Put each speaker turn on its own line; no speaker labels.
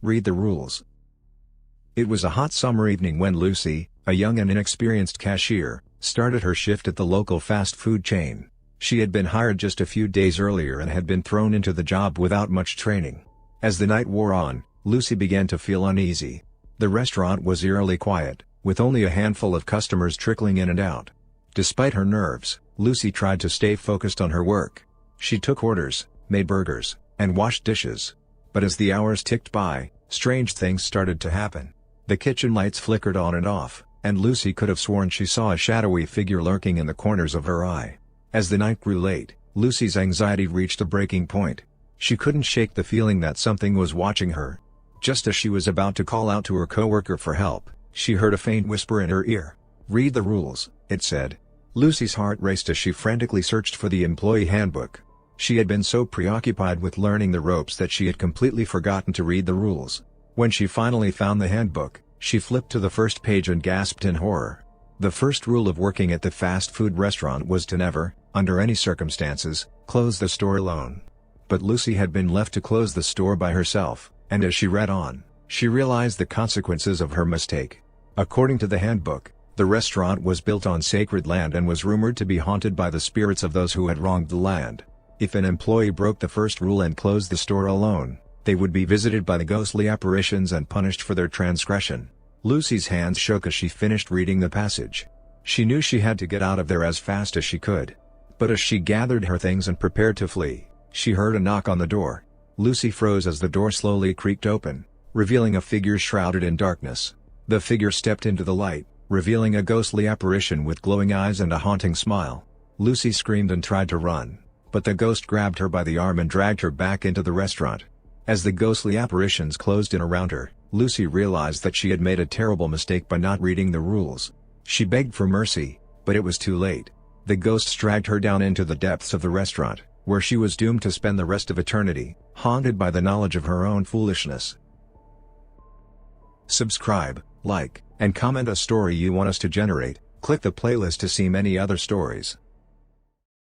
Read the rules. It was a hot summer evening when Lucy, a young and inexperienced cashier, started her shift at the local fast food chain. She had been hired just a few days earlier and had been thrown into the job without much training. As the night wore on, Lucy began to feel uneasy. The restaurant was eerily quiet, with only a handful of customers trickling in and out. Despite her nerves, Lucy tried to stay focused on her work. She took orders, made burgers, and washed dishes. But as the hours ticked by, strange things started to happen. The kitchen lights flickered on and off, and Lucy could have sworn she saw a shadowy figure lurking in the corners of her eye. As the night grew late, Lucy's anxiety reached a breaking point. She couldn't shake the feeling that something was watching her. Just as she was about to call out to her coworker for help, she heard a faint whisper in her ear. "Read the rules," it said. Lucy's heart raced as she frantically searched for the employee handbook. She had been so preoccupied with learning the ropes that she had completely forgotten to read the rules. When she finally found the handbook, she flipped to the first page and gasped in horror. The first rule of working at the fast food restaurant was to never, under any circumstances, close the store alone. But Lucy had been left to close the store by herself, and as she read on, she realized the consequences of her mistake. According to the handbook, the restaurant was built on sacred land and was rumored to be haunted by the spirits of those who had wronged the land. If an employee broke the first rule and closed the store alone, they would be visited by the ghostly apparitions and punished for their transgression. Lucy's hands shook as she finished reading the passage. She knew she had to get out of there as fast as she could. But as she gathered her things and prepared to flee, she heard a knock on the door. Lucy froze as the door slowly creaked open, revealing a figure shrouded in darkness. The figure stepped into the light, revealing a ghostly apparition with glowing eyes and a haunting smile. Lucy screamed and tried to run, but the ghost grabbed her by the arm and dragged her back into the restaurant. As the ghostly apparitions closed in around her, Lucy realized that she had made a terrible mistake by not reading the rules. She begged for mercy, but it was too late. The ghosts dragged her down into the depths of the restaurant, where she was doomed to spend the rest of eternity, haunted by the knowledge of her own foolishness. Subscribe, like, and comment a story you want us to generate. Click the playlist to see many other stories.